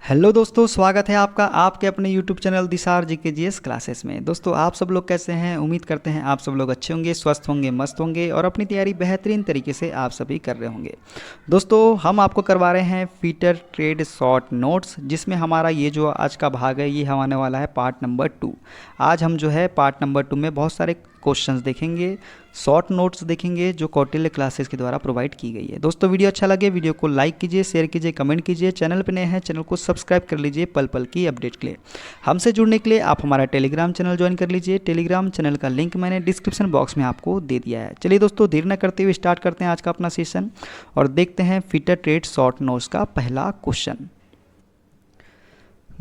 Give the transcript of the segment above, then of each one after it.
Hello दोस्तों, स्वागत है आपका आपके अपने यूट्यूब चैनल दिशार जी के जीएस क्लासेस में। दोस्तों, आप सब लोग कैसे हैं? उम्मीद करते हैं आप सब लोग अच्छे होंगे, स्वस्थ होंगे, मस्त होंगे और अपनी तैयारी बेहतरीन तरीके से आप सभी कर रहे होंगे। दोस्तों, हम आपको करवा रहे हैं फीटर ट्रेड शॉर्ट नोट्स, जिसमें हमारा ये जो आज का भाग है ये आने वाला है पार्ट नंबर 2। आज हम जो है पार्ट नंबर 2 में बहुत सारे क्वेश्चंस देखेंगे, शॉर्ट नोट्स देखेंगे जो कौटिल्य क्लासेस के द्वारा प्रोवाइड की गई है। दोस्तों, वीडियो अच्छा लगे वीडियो को लाइक कीजिए, शेयर कीजिए, कमेंट कीजिए। चैनल पर नए हैं चैनल को सब्सक्राइब कर लीजिए पल पल की अपडेट के लिए। हमसे जुड़ने के लिए आप हमारा टेलीग्राम चैनल ज्वाइन कर लीजिए। टेलीग्राम चैनल का लिंक मैंने डिस्क्रिप्शन बॉक्स में आपको दे दिया है। चलिए दोस्तों, देर न करते हुए स्टार्ट करते हैं आज का अपना सेशन और देखते हैं फीटर ट्रेड शॉर्ट नोट्स का पहला क्वेश्चन।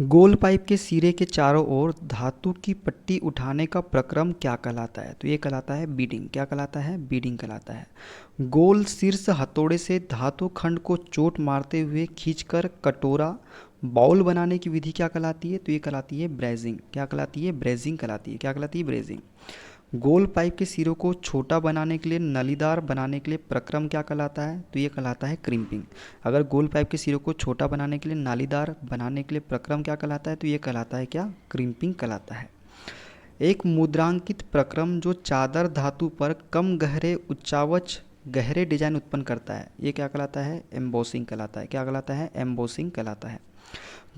गोल पाइप के सिरे के चारों ओर धातु की पट्टी उठाने का प्रक्रम क्या कहलाता है? तो ये कहलाता है बीडिंग। क्या कहलाता है? बीडिंग कहलाता है। गोल शीर्ष हथौड़े से धातु खंड को चोट मारते हुए खींचकर कटोरा बाउल बनाने की विधि क्या कहलाती है? तो ये कहलाती है ब्रेजिंग। क्या कहलाती है? ब्रेजिंग कहलाती है। क्या कहलाती है? ब्रेजिंग। गोल पाइप के सिरों को छोटा बनाने के लिए, नलीदार बनाने के लिए प्रक्रम क्या कहलाता है? तो ये कहलाता है क्रिम्पिंग। अगर गोल पाइप के सिरों को छोटा बनाने के लिए, नालीदार बनाने के लिए प्रक्रम क्या कहलाता है? तो ये कहलाता है क्या? क्रिम्पिंग कहलाता है। एक मुद्रांकित प्रक्रम जो चादर धातु पर कम गहरे उच्चावच गहरे डिजाइन उत्पन्न करता है, ये क्या कहलाता है? एम्बोसिंग कहलाता है। क्या कहलाता है? एम्बोसिंग कहलाता है।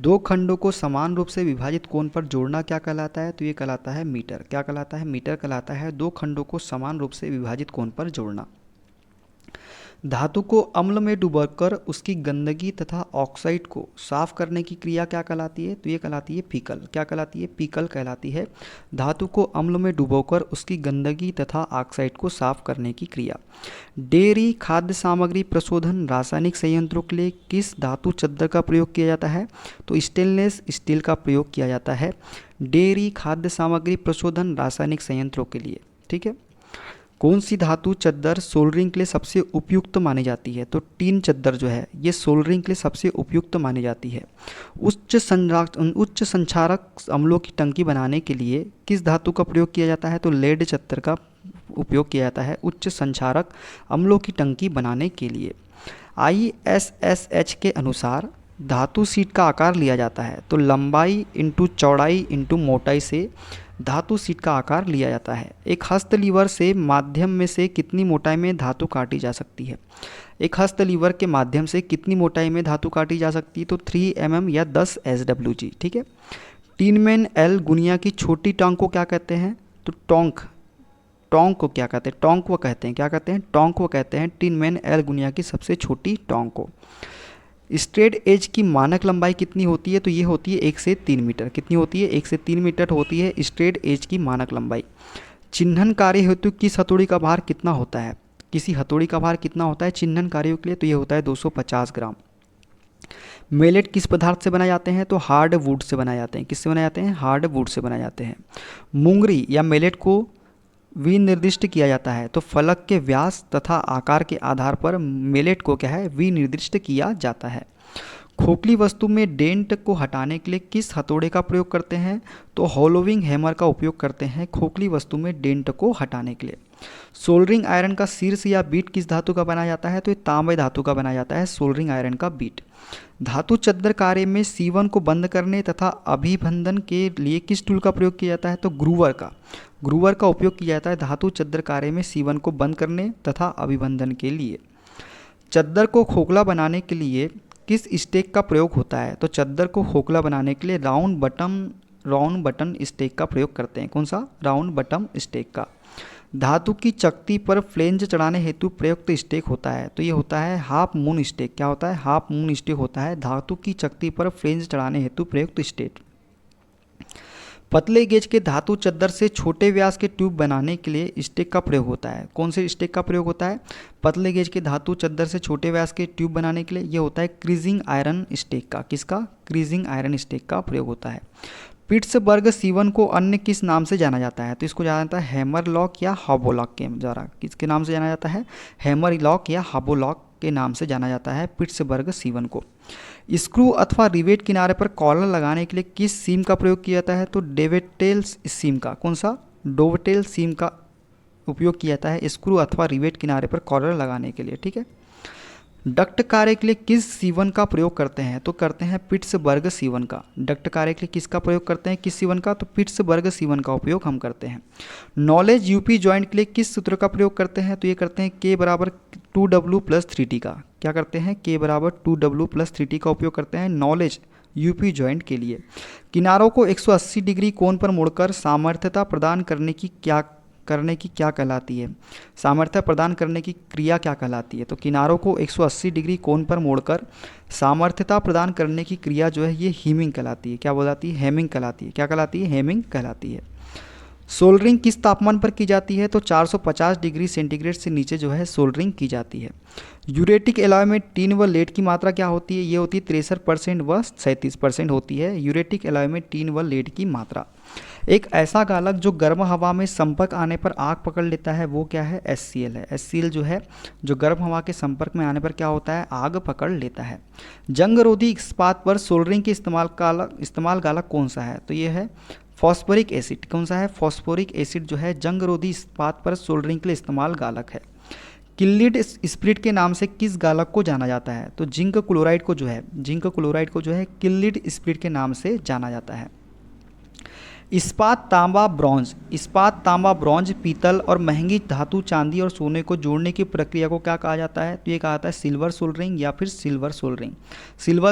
दो खंडों को समान रूप से विभाजित कोण पर जोड़ना क्या कहलाता है? तो ये कहलाता है मीटर। क्या कहलाता है? मीटर कहलाता है। दो खंडों को समान रूप से विभाजित कोण पर जोड़ना। धातु को अम्ल में डुबाकर उसकी गंदगी तथा ऑक्साइड को साफ करने की क्रिया क्या कहलाती है? तो ये कहलाती है फीकल। क्या कहलाती है? फीकल कहलाती है। धातु को अम्ल में डुबोकर उसकी गंदगी तथा ऑक्साइड को साफ करने की क्रिया। डेयरी खाद्य सामग्री प्रशोधन रासायनिक संयंत्रों के लिए किस धातु चद्दर का प्रयोग किया जाता है? तो स्टेनलेस स्टील का प्रयोग किया जाता है डेयरी खाद्य सामग्री प्रशोधन रासायनिक संयंत्रों के लिए। ठीक है। कौन सी धातु चद्दर सोल्डरिंग के लिए सबसे उपयुक्त मानी जाती है? तो टीन चद्दर जो है ये सोल्डरिंग के लिए सबसे उपयुक्त मानी जाती है। उच्च संक्षारक अम्लों की टंकी बनाने के लिए किस धातु का प्रयोग किया जाता है? तो लेड चद्दर का उपयोग किया जाता है उच्च संक्षारक अम्लों की टंकी बनाने के लिए। ISSH के अनुसार धातु सीट का आकार लिया जाता है तो लंबाई इंटू चौड़ाई इंटू मोटाई से धातु सीट का आकार लिया जाता है। एक हस्त लीवर से माध्यम में से कितनी मोटाई में धातु काटी जा सकती है? एक हस्त लीवर के माध्यम से कितनी मोटाई में धातु काटी जा सकती है? तो 3 mm या 10 SWG। ठीक है। टीनमैन एल गुनिया की छोटी टोंक को क्या कहते हैं? तो टोंक को क्या कहते हैं? टोंक वो कहते हैं। क्या कहते हैं? टोंक वो कहते हैं टीनमैन एल गुनिया की सबसे छोटी टोंक को। स्ट्रेट एज की मानक लंबाई कितनी होती है? तो ये होती है 1 से 3 मीटर। कितनी होती है? 1 से 3 मीटर होती है स्ट्रेट एज की मानक लंबाई। चिन्हन कार्य हेतु किस हथौड़ी का भार कितना होता है? किसी हथौड़ी का भार कितना होता है चिन्हन कार्यों के लिए? तो ये होता है 250 ग्राम। मेलेट किस पदार्थ से बनाए जाते हैं? तो हार्ड वुड से बनाए जाते हैं। किससे बनाए जाते हैं? हार्ड वुड से बनाए जाते हैं। मुंगरी या मेलेट को विनिर्दिष्ट किया जाता है तो फलक के व्यास तथा आकार के आधार पर मेलेट को क्या है? विनिर्दिष्ट किया जाता है। खोखली वस्तु में डेंट को हटाने के लिए किस हथौड़े का प्रयोग करते हैं? तो होलोविंग हैमर का उपयोग करते हैं खोखली वस्तु में डेंट को हटाने के लिए। सोल्डरिंग आयरन का शीर्ष या बीट किस धातु का बनाया जाता है? तो ये तांबे धातु का बनाया जाता है सोल्डरिंग आयरन का बीट। धातु चद्दर कार्य में सीवन को बंद करने तथा अभिबंधन के लिए किस टूल का प्रयोग किया जाता है? तो ग्रूवर का उपयोग किया जाता है धातु चद्दर कार्य में सीवन को बंद करने तथा अभिबंधन के लिए। चद्दर को खोखला बनाने के लिए किस स्टेक का प्रयोग होता है? तो चद्दर को खोखला बनाने के लिए राउंड बटन स्टेक का प्रयोग करते हैं। कौन सा? राउंड बटन स्टेक का। धातु की चकती पर फ्लेंज चढ़ाने हेतु प्रयुक्त स्टेक होता है तो ये होता है हाफ मून स्टेक। क्या होता है? हाफ मून स्टेक होता है धातु की चकती पर फ्लेंज चढ़ाने हेतु प्रयुक्त स्टेक। पतले गेज के धातु चद्दर से छोटे व्यास के ट्यूब बनाने के लिए स्टेक का प्रयोग होता है। कौन से स्टेक का प्रयोग होता है? पतले गेज के धातु चद्दर से छोटे व्यास के ट्यूब बनाने के लिए ये होता है क्रीजिंग आयरन स्टेक का। किसका? क्रीजिंग आयरन स्टेक का प्रयोग होता है। पिट्सबर्ग सीवन को अन्य किस नाम से जाना जाता है? तो इसको जाना जाता है हैमर लॉक या हाबो लॉक के द्वारा। किसके नाम से जाना जाता है? हैमर लॉक या हाबो लॉक के नाम से जाना जाता है पिट्सबर्ग सीवन को। स्क्रू अथवा रिवेट किनारे पर कॉलर लगाने के लिए किस सीम का प्रयोग किया जाता है? तो डोवेटेल सीम का। कौन सा? डोवेटेल सीम का उपयोग किया जाता है स्क्रू अथवा रिवेट किनारे पर कॉलर लगाने के लिए। ठीक है। डक्ट कार्य के लिए किस सीवन का प्रयोग करते हैं? तो करते हैं पिट्सबर्ग सीवन का। डक्ट कार्य के लिए किसका प्रयोग करते हैं, किस सीवन का? तो पिट्सबर्ग सीवन का उपयोग हम करते हैं। नॉलेज यूपी जॉइंट के लिए किस सूत्र का प्रयोग करते हैं? तो ये करते हैं K बराबर 2W प्लस 3T का। क्या करते हैं? K बराबर 2W प्लस 3T का उपयोग करते हैं नॉलेज यूपी जॉइंट के लिए। किनारों को 180 डिग्री कोण पर मोड़कर सामर्थ्यता प्रदान करने की क्या कहलाती है? सामर्थ्य प्रदान करने की क्रिया क्या कहलाती है? तो किनारों को 180 डिग्री कोण पर मोड़कर सामर्थ्यता प्रदान करने की क्रिया जो है ये हीमिंग कहलाती है। क्या बोलाती है? हेमिंग कहलाती है। क्या कहलाती है? हेमिंग कहलाती है। सोल्डरिंग किस तापमान पर की जाती है? तो 450 डिग्री सेंटीग्रेड से नीचे जो है सोल्डरिंग की जाती है। यूरेटिक एलॉय में टीन व लेड की मात्रा क्या होती है? ये होती है 63% व 37% होती है यूरेटिक एलॉय में टीन व लेड की मात्रा। एक ऐसा गालक जो गर्म हवा में संपर्क आने पर आग पकड़ लेता है वो क्या है? HCl है। HCl जो है जो गर्म हवा के संपर्क में आने पर क्या होता है? आग पकड़ लेता है। जंगरोधी इस्पात पर सोल्डरिंग के इस्तेमाल गालक कौन सा है? तो ये है फॉस्फोरिक एसिड। कौन सा है? फॉस्फोरिक एसिड जो है जंगरोधी इस्पात पर सोल्डरिंग के लिए इस्तेमाल गालक है। किल्लिड स्प्लिट के नाम से किस गालक को जाना जाता है? तो जिंक क्लोराइड को जो है किल्लिड स्प्लिट के नाम से जाना जाता है। इस्पात तांबा ब्रॉन्ज पीतल और महंगी धातु चांदी और सोने को जोड़ने की प्रक्रिया को क्या कहा जाता है? तो ये कहा जाता है सिल्वर सोल्डरिंग या फिर सिल्वर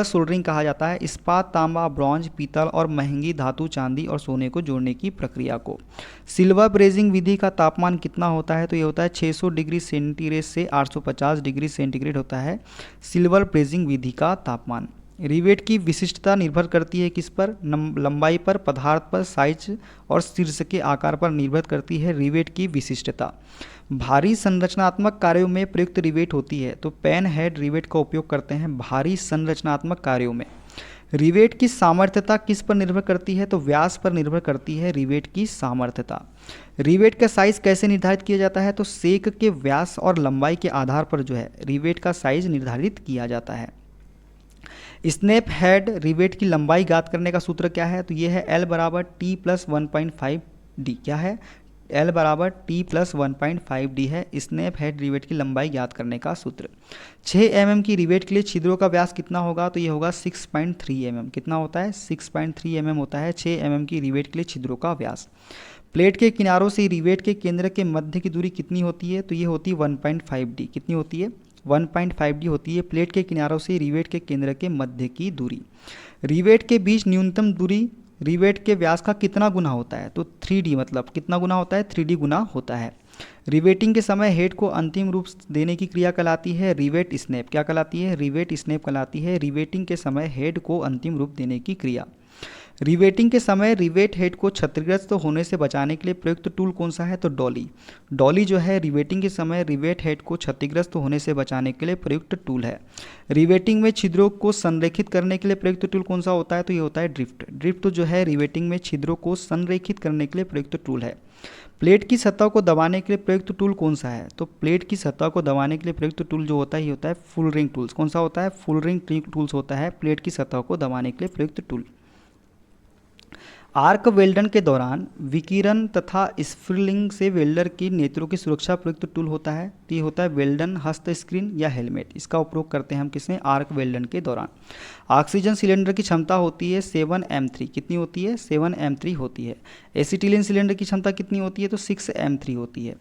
सोल्डरिंग कहा जाता है इस्पात तांबा ब्रॉन्ज पीतल और महंगी धातु चांदी और सोने को जोड़ने की प्रक्रिया को। सिल्वर ब्रेजिंग विधि का तापमान कितना होता है? तो ये होता है 600 डिग्री सेंटीग्रेड से 850 डिग्री सेंटीग्रेड होता है सिल्वर ब्रेजिंग विधि का तापमान। रिवेट की विशिष्टता निर्भर करती है किस पर? लंबाई पर, पदार्थ पर, साइज और शीर्ष के आकार पर निर्भर करती है रिवेट की विशिष्टता। भारी संरचनात्मक कार्यों में प्रयुक्त रिवेट होती है तो पेन हेड रिवेट का उपयोग करते हैं भारी संरचनात्मक कार्यों में। रिवेट की सामर्थ्यता किस पर निर्भर करती है? तो व्यास पर निर्भर करती है रिवेट की सामर्थ्यता। रिवेट का साइज कैसे निर्धारित किया जाता है? तो सेक के व्यास और लंबाई के आधार पर जो है रिवेट का साइज निर्धारित किया जाता है। स्नैप हेड रिवेट की लंबाई ज्ञात करने का सूत्र क्या है? तो ये है L बराबर T प्लस 1.5D। क्या है? L बराबर T प्लस 1.5D है स्नैप हेड रिवेट की लंबाई ज्ञात करने का सूत्र। 6 mm की रिवेट के लिए छिद्रों का व्यास कितना होगा? तो ये होगा 6.3 mm। कितना होता है? 6.3 mm होता है 6 mm की रिवेट के लिए छिद्रों का व्यास। प्लेट के किनारों से रिवेट के केंद्र के मध्य की दूरी कितनी होती है? तो ये होती है 1.5D। कितनी होती है? 1.5D होती है प्लेट के किनारों से रिवेट के केंद्र के मध्य की दूरी। रिवेट के बीच न्यूनतम दूरी रिवेट के व्यास का कितना गुना होता है? तो 3D, मतलब कितना गुना होता है? 3D गुना होता है। रिवेटिंग के समय हेड को अंतिम रूप देने की क्रिया कहलाती है रिवेट स्नैप। क्या कहलाती है? रिवेट स्नैप कहलाती है रिवेटिंग के समय हेड को अंतिम रूप देने की क्रिया। रिवेटिंग के समय रिवेट हेड को क्षतिग्रस्त होने से बचाने के लिए प्रयुक्त टूल कौन सा है? तो डॉली। डॉली जो है रिवेटिंग के समय रिवेट हेड को क्षतिग्रस्त होने से बचाने के लिए प्रयुक्त टूल है। रिवेटिंग में छिद्रों को संरेखित करने के लिए प्रयुक्त टूल कौन सा होता है? तो ये होता है ड्रिफ्ट। ड्रिफ्ट जो है रिवेटिंग में छिद्रों को संरेखित करने के लिए प्रयुक्त टूल है। प्लेट की सतह को दबाने के लिए प्रयुक्त टूल कौन सा है? तो प्लेट की सतह को दबाने के लिए प्रयुक्त टूल जो होता है ये होता है फुल रिंग टूल्स। कौन सा होता है? फुल रिंग टूल्स होता है प्लेट की सतह को दबाने के लिए प्रयुक्त टूल। आर्क वेल्डन के दौरान विकिरण तथा स्फुलिंग से वेल्डर की नेत्रों की सुरक्षा प्रयुक्त टूल होता है। तो ये होता है वेल्डन हस्त स्क्रीन या हेलमेट। इसका उपयोग करते हैं हम किसमें? आर्क वेल्डन के दौरान। ऑक्सीजन सिलेंडर की क्षमता होती है 7m3। कितनी होती है? 7m3 होती है। एसिटिलीन सिलेंडर की क्षमता कितनी होती है? तो 6m3 होती है।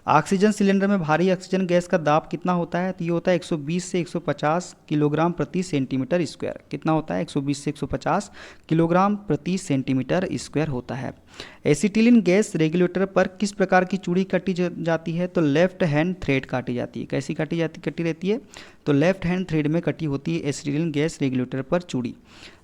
ऑक्सीजन सिलेंडर में भारी ऑक्सीजन गैस का दाब कितना होता है? तो ये होता है 120 से 150 किलोग्राम प्रति सेंटीमीटर स्क्वायर। कितना होता है? 120 से 150 किलोग्राम प्रति सेंटीमीटर स्क्वायर होता है। एसिटिलीन गैस रेगुलेटर पर किस प्रकार की चूड़ी काटी जाती है? तो लेफ्ट हैंड थ्रेड काटी जाती है। कैसी काटी रहती है? तो लेफ्ट हैंड थ्रेड में कटी होती है एसिटिलीन गैस रेगुलेटर पर चूड़ी।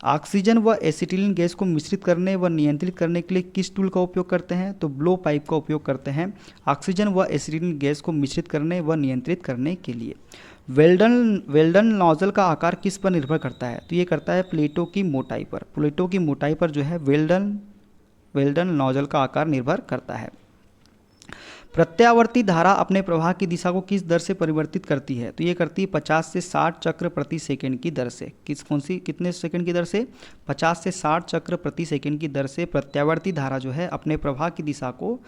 ऑक्सीजन व एसिटिलीन गैस को मिश्रित करने व नियंत्रित करने के लिए किस टूल का उपयोग करते हैं? तो ब्लो पाइप का उपयोग करते हैं ऑक्सीजन व एसिटिलीन गैस को मिश्रित करने व नियंत्रित करने के लिए। वेल्डन नोजल का आकार किस पर निर्भर करता है? तो ये करता है प्लेटों की मोटाई पर। प्लेटों की मोटाई पर जो है वेल्डन नोजल का आकार निर्भर करता है। प्रत्यावर्ती धारा अपने प्रवाह की दिशा को किस दर से परिवर्तित करती है? तो ये करती है 50 से 60 चक्र प्रति सेकंड की दर से। कितने सेकंड की दर से? 50 से 60 चक्र प्रति सेकंड की दर से प्रत्यावर्ती धारा जो है अपने प्रवाह की दिशा को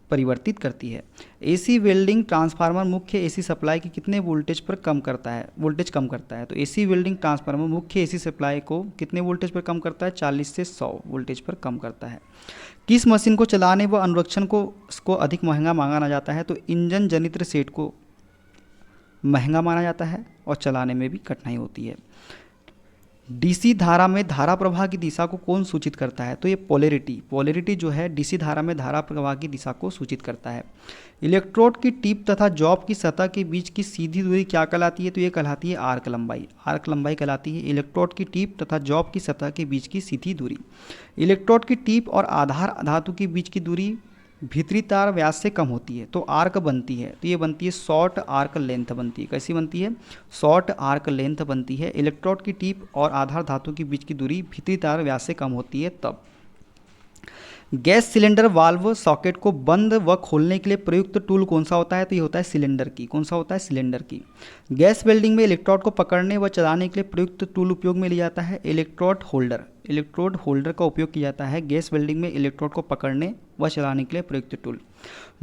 परिवर्तित करती है। एसी वेल्डिंग ट्रांसफार्मर मुख्य एसी सप्लाई की कितने वोल्टेज पर कम करता है, वोल्टेज कम करता है। तो एसी वेल्डिंग ट्रांसफार्मर मुख्य एसी सप्लाई को कितने वोल्टेज पर कम करता है, 40 से 100 वोल्टेज पर कम करता है। किस मशीन को चलाने व अनुरक्षण को अधिक महंगा माना जाता है। तो इंजन जनित्र सेट को महंगा माना जाता है और चलाने में भी कठिनाई होती है। डीसी धारा में धारा प्रवाह की दिशा को कौन सूचित करता है। तो ये पोलैरिटी जो है डीसी धारा में धारा प्रवाह की दिशा को सूचित करता है। इलेक्ट्रोड की टिप तथा जॉब की सतह के बीच की सीधी दूरी क्या कहलाती है। तो ये कहलाती है आर्क लंबाई कहलाती है इलेक्ट्रोड की टिप तथा जॉब की सतह के बीच की सीधी दूरी। इलेक्ट्रोड की टिप और आधार धातु के बीच की दूरी भीतरी तार व्यास से कम होती है तो आर्क बनती है। तो ये बनती है शॉर्ट आर्क लेंथ बनती है। कैसी बनती है, शॉर्ट आर्क लेंथ बनती है। इलेक्ट्रोड की टिप और आधार धातु के बीच की दूरी भीतरी तार व्यास से कम होती है तब। गैस सिलेंडर वाल्व सॉकेट को बंद व खोलने के लिए प्रयुक्त टूल कौन सा होता है। तो ये होता है सिलेंडर की। कौन सा होता है, सिलेंडर की। गैस वेल्डिंग में इलेक्ट्रोड को पकड़ने व चलाने के लिए प्रयुक्त टूल उपयोग में लिया जाता है इलेक्ट्रोड होल्डर का उपयोग किया जाता है गैस वेल्डिंग में इलेक्ट्रोड को पकड़ने व चलाने के लिए प्रयुक्त टूल।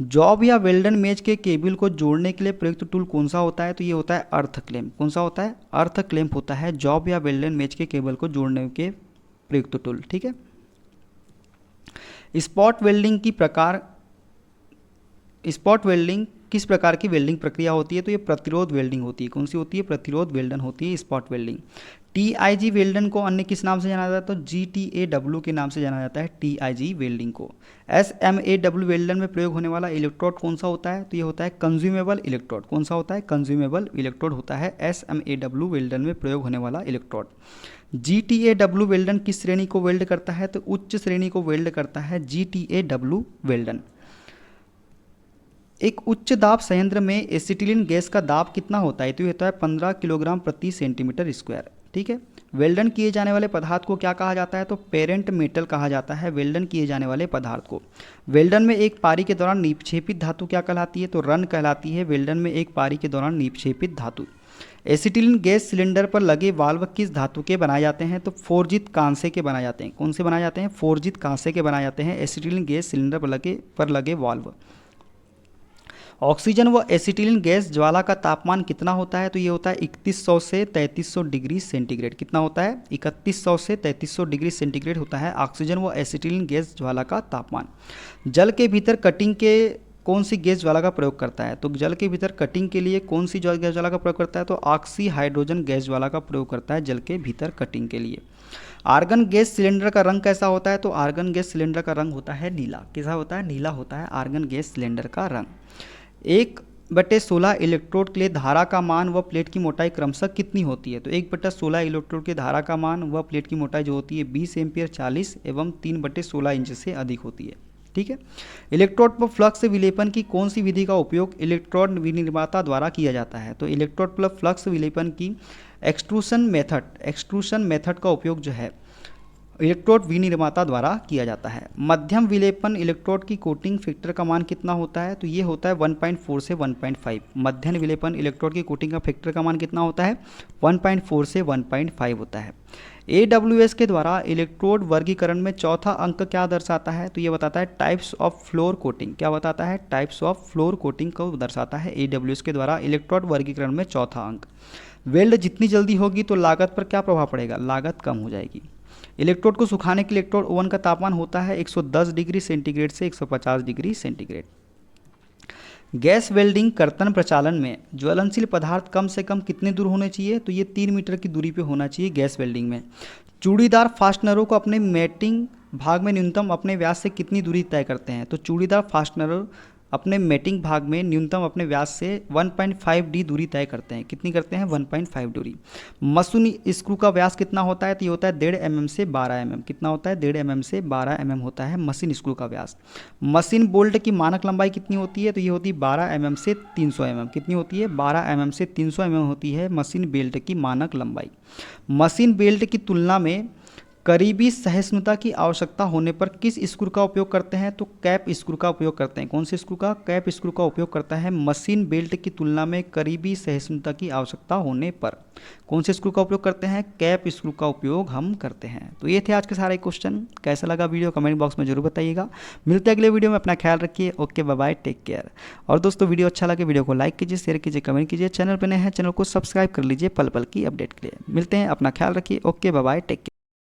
जॉब या वेल्डन मेज के केबल को जोड़ने के लिए प्रयुक्त टूल कौन सा होता है। तो ये होता है अर्थ क्लैंप। कौन सा होता है, अर्थ क्लैंप होता है जॉब या वेल्डन मेज के केबल को जोड़ने के प्रयुक्त टूल। ठीक है। स्पॉट वेल्डिंग किस प्रकार की वेल्डिंग प्रक्रिया होती है। तो ये प्रतिरोध वेल्डिंग होती है। कौन सी होती है, प्रतिरोध वेल्डन होती है स्पॉट वेल्डिंग। टीआईजी वेल्डन को अन्य किस नाम से जाना जाता है। तो जीटीएडब्ल्यू के नाम से जाना जाता है टीआईजी वेल्डिंग को। एसएमएडब्ल्यू वेल्डन में प्रयोग होने वाला इलेक्ट्रोड कौन सा होता है। तो ये होता है कंज्यूमेबल इलेक्ट्रोड। कौन सा होता है, कंज्यूमेबल इलेक्ट्रोड होता है एसएमएडब्ल्यू वेल्डन में प्रयोग होने वाला इलेक्ट्रोड। जीटीएडब्ल्यू वेल्डन किस श्रेणी को वेल्ड करता है। तो उच्च श्रेणी को वेल्ड करता है जीटीएडब्ल्यू वेल्डन। एक उच्च दाब संयंत्र में एसिटिलीन गैस का दाब कितना होता है। तो ये होता है 15 किलोग्राम प्रति सेंटीमीटर स्क्वायर। ठीक है। वेल्डन किए जाने वाले पदार्थ को क्या कहा जाता है। तो पेरेंट मेटल कहा जाता है वेल्डन किए जाने वाले पदार्थ को। वेल्डन में एक पारी के दौरान निक्षेपित धातु क्या कहलाती है। तो रन कहलाती है वेल्डन में एक पारी के दौरान निक्षेपित धातु। एसिटिलीन गैस सिलेंडर पर लगे वाल्व किस धातु के बनाए जाते हैं। तो फोर्जित कांसे के बनाए जाते हैं। कौन से बनाए जाते हैं, फोर्जित कांसे के बनाए जाते हैं एसिटिलीन गैस सिलेंडर पर लगे वाल्व। ऑक्सीजन व एसिटिलीन गैस ज्वाला का तापमान कितना होता है। तो ये होता है 3100 से 3300 डिग्री सेंटीग्रेड। कितना होता है, 3100 से 3300 डिग्री सेंटीग्रेड होता है ऑक्सीजन व एसिटिलीन गैस ज्वाला का तापमान। जल के भीतर कटिंग के कौन सी गैस ज्वाला का प्रयोग करता है। तो जल के भीतर कटिंग के लिए कौन सी गैस ज्वाला का प्रयोग करता है। तो ऑक्सी हाइड्रोजन गैस ज्वाला का प्रयोग करता है जल के भीतर कटिंग के लिए। आर्गन गैस सिलेंडर का रंग कैसा होता है। तो आर्गन गैस सिलेंडर का रंग होता है नीला। कैसा होता है, नीला होता है आर्गन गैस सिलेंडर का रंग। 1/16 इलेक्ट्रोड के लिए धारा का मान व प्लेट की मोटाई क्रमशः कितनी होती है। तो 1/16 इलेक्ट्रोड के धारा का मान व प्लेट की मोटाई जो होती है 20 एम्पियर 40 एवं 3/16 इंच से अधिक होती है। ठीक है। इलेक्ट्रोड पर फ्लक्स विलेपन की कौन सी विधि का उपयोग इलेक्ट्रोड विनिर्माता द्वारा किया जाता है। तो इलेक्ट्रोड पर फ्लक्स विलेपन की एक्सट्रूशन मेथड का उपयोग जो है इलेक्ट्रोड विनिर्माता द्वारा किया जाता है। मध्यम विलेपन इलेक्ट्रोड की कोटिंग फैक्टर का मान कितना होता है। तो ये होता है 1.4 से 1.5। मध्यम विलेपन इलेक्ट्रोड की कोटिंग का फैक्टर का मान कितना होता है, 1.4 से 1.5 होता है। AWS के द्वारा इलेक्ट्रोड वर्गीकरण में चौथा अंक क्या दर्शाता है। तो ये बताता है टाइप्स ऑफ फ्लोर कोटिंग। क्या बताता है, टाइप्स ऑफ फ्लोर कोटिंग को दर्शाता है AWS के द्वारा इलेक्ट्रोड वर्गीकरण में चौथा अंक। वेल्ड जितनी जल्दी होगी तो लागत पर क्या प्रभाव पड़ेगा, लागत कम हो जाएगी। इलेक्ट्रोड को सुखाने के लिए इलेक्ट्रोड ओवन का तापमान होता है 110 डिग्री सेंटीग्रेड से 150 डिग्री सेंटीग्रेड। गैस वेल्डिंग कर्तन प्रचालन में ज्वलनशील पदार्थ कम से कम कितने दूर होने चाहिए। तो ये 3 मीटर की दूरी पे होना चाहिए गैस वेल्डिंग में। चूड़ीदार फास्टनरों को अपने मेटिंग भाग में न्यूनतम अपने व्यास से कितनी दूरी तय करते हैं। तो चूड़ीदार फास्टनर अपने मेटिंग भाग में न्यूनतम अपने व्यास से 1.5 दूरी तय करते हैं। कितनी करते हैं, 1.5 दूरी। मशीन स्क्रू का व्यास कितना होता है। तो ये होता है 1.5 mm से 12 mm। कितना होता है, 1.5 mm से 12 mm होता है मशीन स्क्रू का व्यास। मशीन बोल्ट की मानक लंबाई कितनी होती है। तो ये होती है 12 mm से 300 mm। कितनी होती है, 12 mm से 300 mm होती है मशीन बेल्ट की मानक लंबाई। मशीन बेल्ट की तुलना में करीबी सहिष्णुता की आवश्यकता होने पर किस स्क्रू का उपयोग करते हैं? तो कैप स्क्रू का उपयोग करते हैं। कौन से स्क्रू का? कैप स्क्रू का उपयोग करता है मशीन बेल्ट की तुलना में करीबी सहिष्णुता की आवश्यकता होने पर। कौन से स्क्रू का उपयोग करते हैं? कैप स्क्रू का उपयोग हम करते हैं। तो ये थे आज के सारे क्वेश्चन। कैसा लगा वीडियो कमेंट बॉक्स में जरूर बताइएगा। मिलते हैं अगले वीडियो में, अपना ख्याल रखिए। Okay, bye bye, take care. और दोस्तों वीडियो अच्छा लगे वीडियो को लाइक कीजिए, शेयर कीजिए, कमेंट कीजिए। चैनल पर नए हैं चैनल को सब्सक्राइब कर लीजिए पल पल की अपडेट के लिए। मिलते हैं, अपना ख्याल रखिए। Okay, bye bye, take care.